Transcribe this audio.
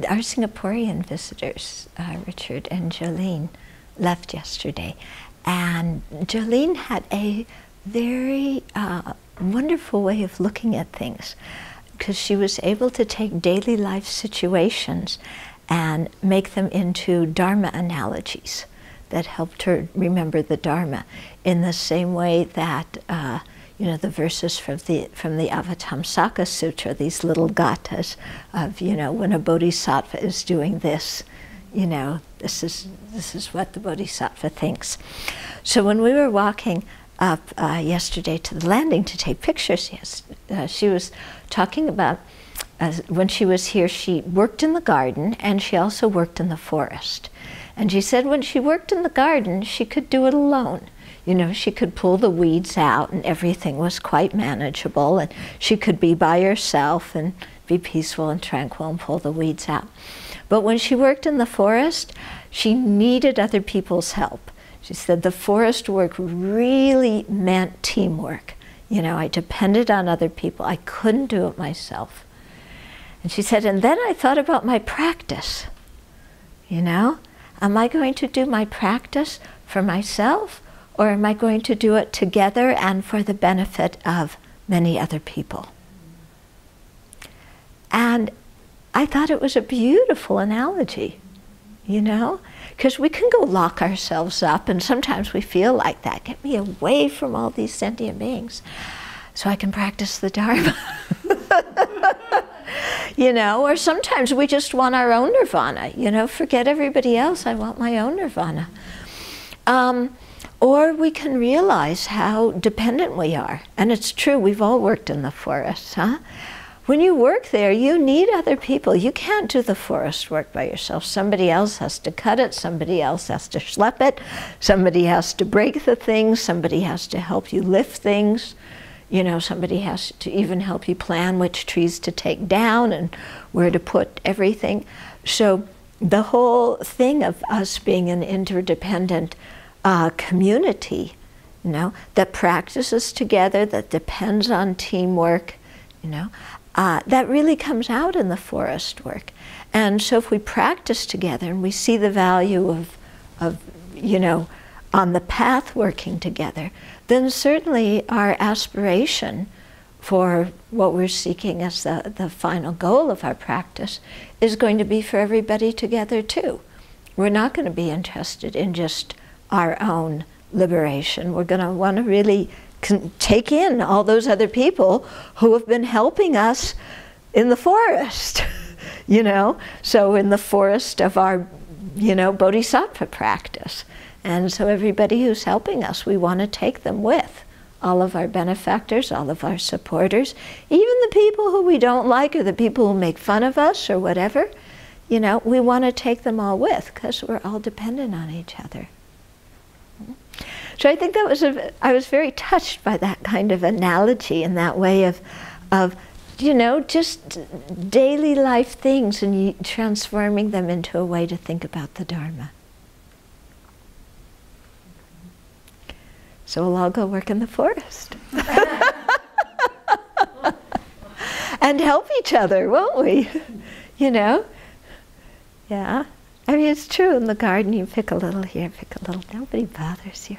our Singaporean visitors, Richard and Jolene, left yesterday. And Jolene had a very wonderful way of looking at things, because she was able to take daily life situations and make them into Dharma analogies that helped her remember the Dharma, in the same way that you know, the verses from the Avatamsaka Sutra, these little gathas of, you know, when a bodhisattva is doing this, you know, this is what the bodhisattva thinks. So when we were walking up yesterday to the landing to take pictures, she was talking about when she was here, she worked in the garden and she also worked in the forest. And she said when she worked in the garden, she could do it alone. You know, she could pull the weeds out and everything was quite manageable, and she could be by herself and be peaceful and tranquil and pull the weeds out. But when she worked in the forest, she needed other people's help. She said the forest work really meant teamwork. You know, I depended on other people. I couldn't do it myself. And she said, and then I thought about my practice. You know, am I going to do my practice for myself, or am I going to do it together and for the benefit of many other people? And I thought it was a beautiful analogy, you know? Because we can go lock ourselves up, and sometimes we feel like that. Get me away from all these sentient beings so I can practice the Dharma. You know, or sometimes we just want our own nirvana. You know, forget everybody else, I want my own nirvana. Or we can realize how dependent we are. And it's true, we've all worked in the forest, huh? When you work there, you need other people. You can't do the forest work by yourself. Somebody else has to cut it, somebody else has to schlep it, somebody has to break the things, somebody has to help you lift things. You know, somebody has to even help you plan which trees to take down and where to put everything. So the whole thing of us being an interdependent community, you know, that practices together, that depends on teamwork, you know, that really comes out in the forest work. And so if we practice together and we see the value of you know, on the path working together, then certainly our aspiration for what we're seeking as the final goal of our practice is going to be for everybody together too. We're not going to be interested in just our own liberation. We're going to want to really take in all those other people who have been helping us in the forest, you know, so in the forest of our, you know, bodhisattva practice. And so everybody who's helping us, we want to take them with. All of our benefactors, all of our supporters, even the people who we don't like or the people who make fun of us or whatever, you know, we want to take them all with because we're all dependent on each other. So I think that was I was very touched by that kind of analogy and that way of you know, just daily life things and transforming them into a way to think about the Dharma. So we'll all go work in the forest. And help each other, won't we? You know? Yeah. I mean, it's true, in the garden you pick a little here, pick a little, nobody bothers you.